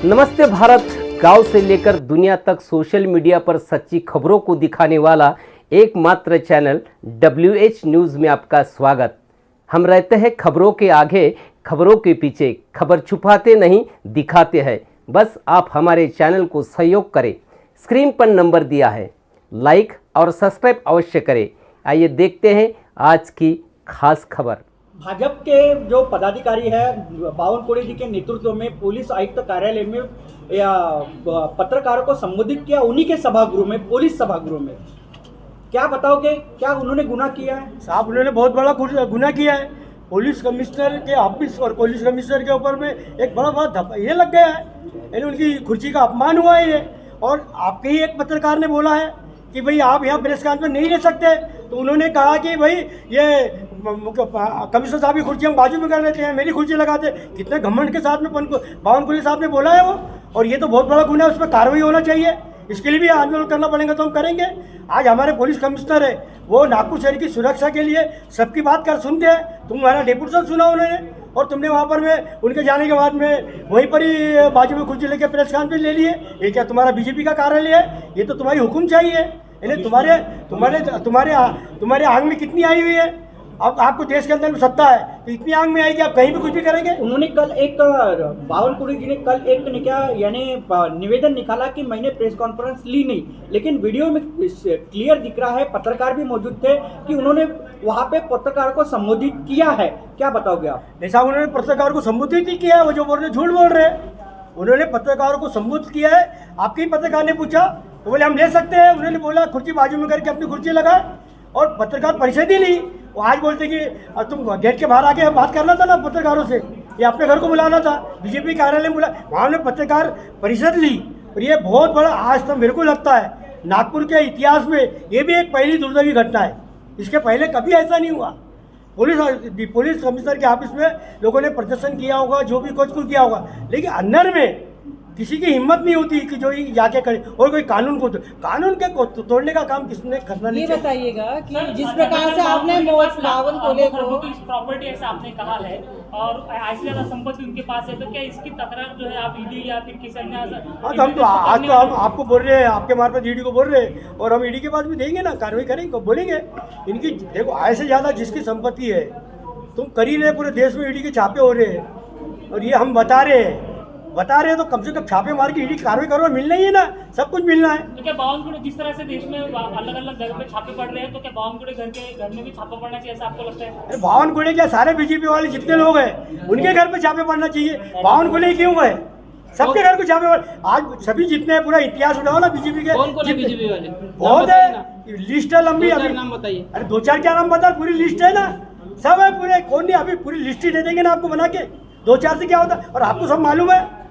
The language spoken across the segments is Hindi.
नमस्ते भारत, गांव से लेकर दुनिया तक सोशल मीडिया पर सच्ची खबरों को दिखाने वाला एकमात्र चैनल WH न्यूज़ में आपका स्वागत। हम रहते हैं खबरों के आगे, खबरों के पीछे। खबर छुपाते नहीं, दिखाते हैं। बस आप हमारे चैनल को सहयोग करें। स्क्रीन पर नंबर दिया है, लाइक और सब्सक्राइब अवश्य करें। आइए देखते हैं आज की खास खबर। भाजपा के जो पदाधिकारी है बावनकुळे जी के नेतृत्व में पुलिस आयुक्त कार्यालय में या पत्रकारों को संबोधित किया, उन्हीं के सभागृह में, पुलिस सभागृह में। क्या बताओगे, क्या उन्होंने गुनाह किया है? साहब, उन्होंने बहुत बड़ा गुनाह किया है। पुलिस कमिश्नर के ऑफिस और पुलिस कमिश्नर के ऊपर में एक बड़ा धब्बा ये लग गया है, यानी उनकी कुर्सी का अपमान हुआ है ये। और आपके ही एक पत्रकार ने बोला है कि भाई आप यहाँ प्रेस कॉन्फ्रेंस नहीं ले सकते, तो उन्होंने कहा कि भाई ये कमिश्नर साहब की कुर्सी हम बाजू में कर लेते हैं, मेरी कुर्सी लगाते। कितने घमंड के साथ में बावनकुळे साहब ने बोला है वो, और ये तो बहुत बड़ा गुनाह है, उस पर कार्रवाई होना चाहिए। इसके लिए भी आंदोलन करना पड़ेगा तो हम करेंगे। आज हमारे पुलिस कमिश्नर है, वो नागपुर शहर की सुरक्षा के लिए सबकी बात कर सुनते हैं। तुम्हारा डेपुटेशन सुना उन्होंने, और तुमने वहाँ पर में उनके जाने के बाद में वहीं पर ही बाजू में कुर्सी लेके प्रेस कॉन्फ्रेंस ले लिए। ये क्या तुम्हारा बीजेपी का कार्यालय है? ये तो तुम्हारी हुक्म चाहिए। यानी तुम्हारे आंग में कितनी आई हुई है? अब आपको देश के अंदर में सत्ता है तो इतनी आंग में आई कि आप कहीं भी कुछ भी करेंगे। उन्होंने कल एक बावनकुळे जी ने कल एक क्या यानी निवेदन निकाला कि मैंने प्रेस कॉन्फ्रेंस ली नहीं, लेकिन वीडियो में क्लियर दिख रहा है, पत्रकार भी मौजूद थे, कि उन्होंने वहाँ पे पत्रकार को संबोधित किया है। क्या बताओगे आप? नहीं साहब, उन्होंने पत्रकार को संबोधित ही किया है। वो जो बोल रहे झूठ बोल रहे हैं। उन्होंने पत्रकारों को संबोधित किया है। आपके ही पत्रकार ने पूछा तो बोले हम ले सकते हैं। उन्होंने बोला कुर्सी बाजू में करके अपनी कुर्सी लगाए, और पत्रकार परिषद ही ली। वो आज बोलते कि तुम गेट के बाहर आके बात करना था ना पत्रकारों से, या अपने घर को बुलाना था, बीजेपी कार्यालय में बुला, वहाँ हमने पत्रकार परिषद ली। और ये बहुत बड़ा आज तक मेरे को लगता है नागपुर के इतिहास में ये भी एक पहली दुर्दैवी घटना है। इसके पहले कभी ऐसा नहीं हुआ। पुलिस कमिश्नर के ऑफिस में लोगों ने प्रदर्शन किया होगा, जो भी कुछ किया होगा, लेकिन अंदर में किसी की हिम्मत नहीं होती कि जो जाके करे। और कोई कानून के तोड़ने का काम किसने करना नहीं। ये बताइएगा कि जिस प्रकार से आपने बावनकुळे को प्रॉपर्टी ऐसा आपने कहा है और ऐसी ज्यादा संपत्ति उनके पास है, तो क्या इसकी तकरार जो है आप ईडी या फिर किसी अन्य? हाँ, तो हम तो आज तो हम आपको बोल रहे हैं, आपके मार्फत ईडी को बोल रहे हैं, और हम ईडी के पास भी देंगे ना, कार्रवाई करेंगे, बोलेंगे। इनकी देखो, ऐसे ज़्यादा जिसकी संपत्ति है तुम कर ही रहे, पूरे देश में ईडी के छापे हो रहे हैं, और ये हम बता रहे हैं तो कम से कम छापे मार के ईडी कार्रवाई करो। मिलना ही है ना, सब कुछ मिलना है। तो क्या बावनकुळे जिस तरह से देश में अलग अलग जगह पे छापे पड़ रहे हैं, तो क्या बावनकुळे घर में भी छापा पड़ना चाहिए, ऐसा आपको लगता है? अरे बावनकुळे क्या, सारे बीजेपी वाले जितने लोग हैं उनके घर पे छापे पड़ना चाहिए। बावनकुळे क्यों है? सबके घर को छापे आज सभी जितने, पूरा इतिहास उठाओ ना बीजेपी के। कौन है बीजेपी वाले? बहुत है, लिस्ट है लंबी। अभी नाम बताइए। अरे 2-4 क्या नाम बता, पूरी लिस्ट है ना, सब है पूरे। कौन नहीं, अभी पूरी लिस्ट ही दे देंगे ना आपको बना के। 2-4 से क्या होता, और आपको सब मालूम है।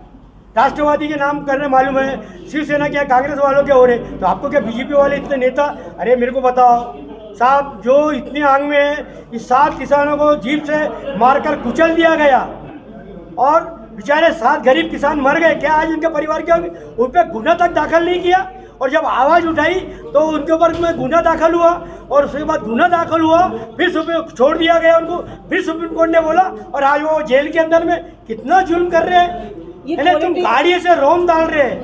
राष्ट्रवादी के नाम करने मालूम है, शिवसेना के, कांग्रेस वालों के हो रहे, तो आपको क्या बीजेपी वाले इतने नेता? अरे मेरे को बताओ साहब, जो इतने आंग में है, इस 7 किसानों को जीप से मारकर कुचल दिया गया, और बेचारे 7 गरीब किसान मर गए। क्या आज उनके परिवार के उन पर गुना तक दाखिल नहीं किया? और जब आवाज़ उठाई तो उनके ऊपर में गुना दाखिल हुआ, और उसके बाद गुना दाखिल हुआ, फिर छोड़ दिया गया उनको। फिर सुप्रीम कोर्ट ने बोला, और आज वो जेल के अंदर में कितना जुल्म कर रहे हैं। तुम गाड़ी से रोम डाल रहे हैं।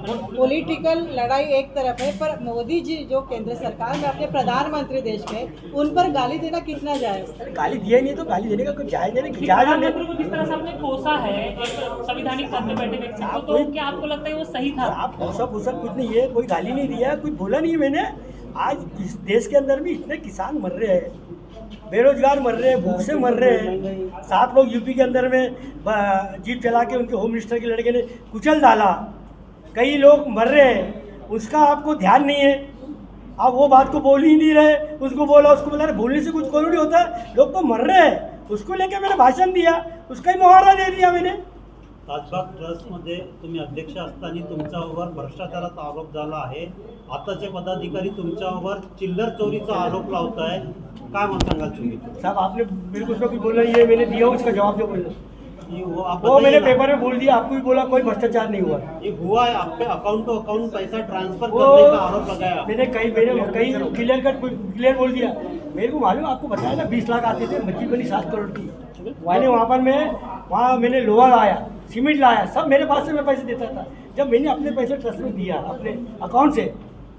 पॉलिटिकल लड़ाई एक तरफ है, पर मोदी जी जो केंद्र सरकार में अपने प्रधानमंत्री देश के, उन पर गाली देना कितना जायज? अरे गाली दिया नहीं तो गाली देने का कुछ जायज नहीं। जिस तरह से आपने कोसा है एक संवैधानिक पद में बैठे व्यक्ति को, तो क्या आपको लगता है वो सही था? आप कोसा कुछ नहीं है, कोई गाली नहीं दिया, कुछ बोला नहीं मैंने। आज इस देश के अंदर भी इतने किसान मर रहे हैं, बेरोजगार मर रहे हैं, भूख से मर रहे हैं। 7 लोग यूपी के अंदर में जीप चला के उनके होम मिनिस्टर के लड़के ने कुचल डाला। कई लोग मर रहे हैं, उसका आपको ध्यान नहीं है। आप वो बात को बोल ही नहीं रहे। उसको बोला, उसको बोला, बोलने से कुछ जरूरी होता है? लोग तो मर रहे हैं, उसको लेके मैंने भाषण दिया, उसका ही मुहावरा दे दिया मैंने। ताजबाग ट्रस्टमध्ये तुम्ही अध्यक्ष असताना तुमच्यावर भ्रष्टाचाराचा आरोप झाला आहे। आताचे पदाधिकारी तुमच्यावर चिल्लर चोरीचा आरोप लावत आहे, काय मत सांगाल तुम्ही? साहब, आपने मेरे को उसका कुछ बोला नहीं है, मैंने दिया उसका जवाब जो बोला वो मैंने पेपर में बोल दिया। आपको भी बोला कोई भ्रष्टाचार नहीं हुआ। ये हुआ है, आपके अकाउंट टू अकाउंट पैसा ट्रांसफर करने का आरोप लगाया। मैंने कई क्लियर बोल दिया। मेरे को मालूम, आपको बताया ना 20 लाख आते थे, बच्ची बनी 7 करोड़ की। मैंने वहाँ मैंने लोहा लाया, सीमेंट लाया, सब मेरे पास से मैं पैसे देता था। जब मैंने अपने पैसे ट्रस्ट में दिया अपने अकाउंट से,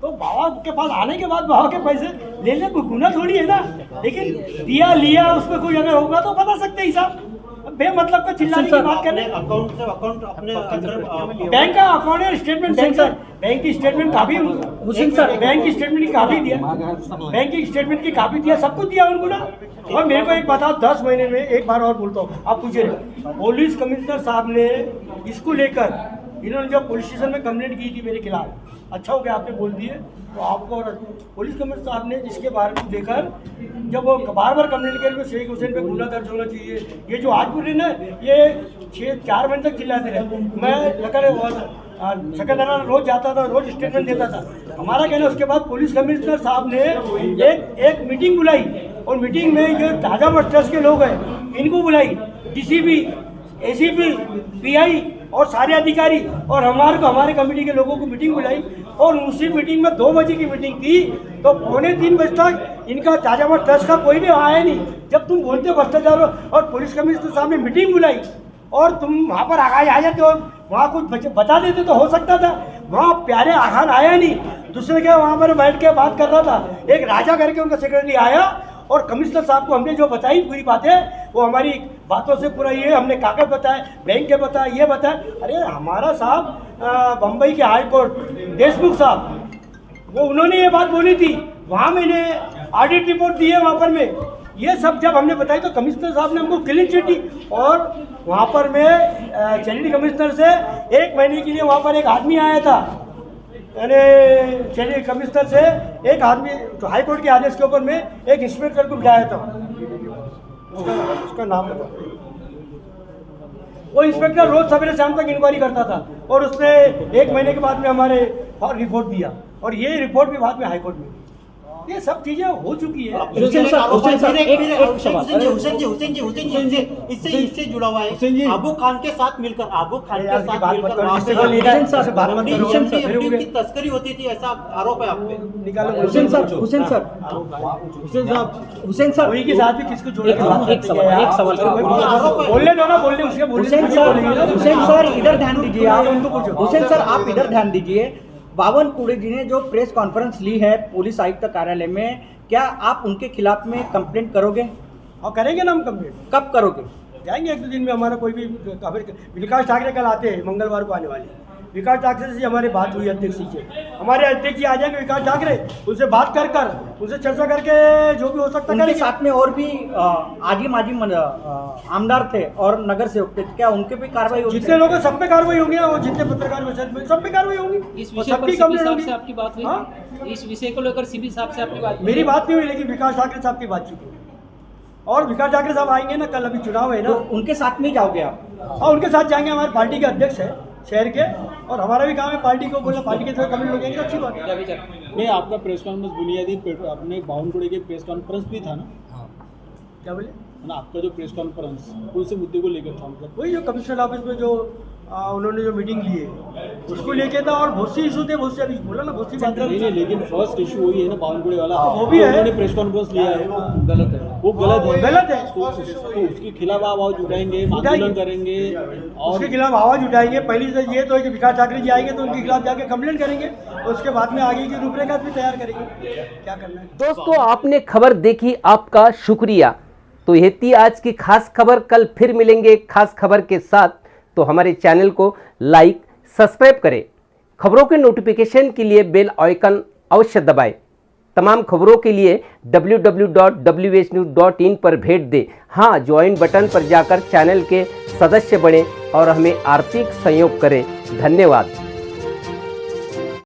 तो बाबा के पास आने के बाद बाबा के पैसे लेने कोई गुना थोड़ी है ना, लेकिन दिया लिया उसमें कोई अगर होगा तो बता सकते ही साहब। बेमतलब का चिल्लाने की बात करने, अकाउंट से अकाउंट अपने अंदर बैंक का अकाउंट है, स्टेटमेंट बैंक की स्टेटमेंट काफी, हुसैन सर बैंक की स्टेटमेंट की काफी दिया, बैंक की स्टेटमेंट की काफी दिया, सब कुछ दिया उनको ना। और मेरे को एक बताओ, 10 महीने में एक बार और बोलता हूँ, आप पूछे पुलिस कमिश्नर साहब ने इसको लेकर, इन्होंने जब पुलिस स्टेशन में कंप्लेंट की थी मेरे खिलाफ, अच्छा हो गया आपने बोल दिए, तो आपको और पुलिस कमिश्नर साहब ने जिसके बारे में देखकर जब वो बार बार कंप्लेंट किया शेख हुसैन पे गुना दर्ज होना चाहिए, ये जो आज बोल रहे ना, ये 4 महीने तक चिल्लाते रहे। मैं लगा सेक्रेटरी रोज जाता था, रोज स्टेटमेंट देता था, हमारा कहना। उसके बाद पुलिस कमिश्नर साहब ने एक मीटिंग बुलाई, और मीटिंग में जो ताजाबाद ट्रस्ट के लोग हैं इनको बुलाई, डीसीपी, एसीपी, पीआई और सारे अधिकारी, और हमारे कमेटी के लोगों को मीटिंग बुलाई, और उसी मीटिंग में 2 बजे की मीटिंग थी, तो 2:45 बजे तक इनका ताजाबाद ट्रस्ट का कोई भी आया नहीं। जब तुम बोलते भ्रष्टाचार, और पुलिस कमिश्नर साहब ने मीटिंग बुलाई और तुम वहाँ पर आ जाते हो, वहाँ कुछ बता देते तो हो सकता था। वहाँ प्यारे आखान आया नहीं, दूसरे के वहाँ पर बैठ के बात कर रहा था, एक राजा करके उनका सेक्रेटरी आया, और कमिश्नर साहब को हमने जो बताई पूरी बातें, वो हमारी बातों से पूरा ये हमने कागज बताए, बैंक के बताए, ये बताए। अरे हमारा साहब बम्बई के हाई कोर्ट देशमुख साहब, वो उन्होंने ये बात बोली थी, वहाँ मैंने ऑडिट रिपोर्ट दी है वहाँ पर में, ये सब जब हमने बताई तो कमिश्नर साहब ने हमको क्लीन चिट दी। और वहाँ पर मैं चैरिटी कमिश्नर से 1 महीने के लिए वहाँ पर एक आदमी आया था, यानी चैरिटी कमिश्नर से एक आदमी, तो हाई कोर्ट के आदेश के ऊपर में एक इंस्पेक्टर को बिठाया था, उसका नाम बता। वो इंस्पेक्टर रोज सवेरे शाम तक इंक्वायरी करता था, और उसने 1 महीने के बाद में हमारे रिपोर्ट दिया, और ये रिपोर्ट भी बाद में हाई कोर्ट में। ये सब चीजें हो चुकी है। हुसैन जी इससे जुड़ा हुआ है, आबू खान के साथ मिलकर की तस्करी होती थी, ऐसा आरोप है आप पे। हुसैन सर वही के साथ भी किसको जोड़े एक सवाल बोलने दो ना, बोलने उसके हुसैन सर इधर ध्यान दीजिए आप, हुसैन सर आप इधर ध्यान दीजिए। बावन कुड़ी जी ने जो प्रेस कॉन्फ्रेंस ली है पुलिस आयुक्त कार्यालय में, क्या आप उनके खिलाफ में कंप्लेंट करोगे? और करेंगे ना हम कंप्लेंट। कब करोगे? जाएंगे 1-2 दिन में। हमारा कोई भी विकास ठाकरे कल आते हैं, मंगलवार को आने वाले। विकास ठाकरे से हमारी बात हुई अध्यक्ष जी से, हमारे अध्यक्ष जी आ जाएंगे विकास ठाकरे, उनसे बात कर उनसे चर्चा करके जो भी हो सकता है। उनके साथ में और भी आजिम आमदार थे और नगर सेवक थे, क्या उनके भी कार्रवाई होगी? जितने लोग सब पे कार्रवाई होगी, और जितने पत्रकार सब पे कार्रवाई होगी। इस विषय पर सीपी साहब से आपकी बात हुई? इस विषय को लेकर सीपी साहब से आपकी बात? मेरी बात नहीं हुई, लेकिन विकास ठाकरे साहब की बातचीत हुई, और विकास ठाकरे साहब आएंगे ना, कल अभी चुनाव है ना, तो उनके साथ में जाओगे आप? हाँ, उनके साथ जाएंगे। हमारे पार्टी के अध्यक्ष है शहर के, और हमारा भी काम है पार्टी को बोलना, पार्टी के थोड़े कमेंट हो जाएंगे, अच्छी बात है। नहीं, आपका प्रेस कॉन्फ्रेंस बुनियादी अपने बावनकुड़ी के प्रेस कॉन्फ्रेंस भी था ना? हाँ, क्या बोले ना, आपका जो प्रेस कॉन्फ्रेंस कौन से मुद्दे को लेकर था? मतलब वही जो कमिश्नर ऑफिस में जो उन्होंने जो मीटिंग ली है उसको लेके था, और बहुत सी इशू थे, बहुत से अभी बोला ना, बहुत सी बातें। नहीं, लेकिन फर्स्ट इशू वही है ना बावनकुड़ी वाला, वो भी है। उन्होंने प्रेस कॉन्फ्रेंस लिया है, गलत है, वो गलत है। गलत है, तो उसके खिलाफ आवाज उठाएंगे, आंदोलन करेंगे, और उसके खिलाफ आवाज उठाएंगे। पहली से ये तो है कि विकास ठाकरे जी आएंगे तो उनके खिलाफ जाके कंप्लेंट करेंगे, और उसके बाद में आगे की रूपरेखा भी तैयार करेंगे, क्या करना है। दोस्तों, आपने खबर देखी, आपका शुक्रिया। तो ये थी आज की खास खबर। कल फिर मिलेंगे खास खबर के साथ। तो हमारे चैनल को लाइक, सब्सक्राइब करें। खबरों के नोटिफिकेशन के लिए बेल आइकन अवश्य दबाएं। तमाम खबरों के लिए www.whnews.in पर भेंट दें। हाँ, ज्वाइन बटन पर जाकर चैनल के सदस्य बनें और हमें आर्थिक सहयोग करें। धन्यवाद।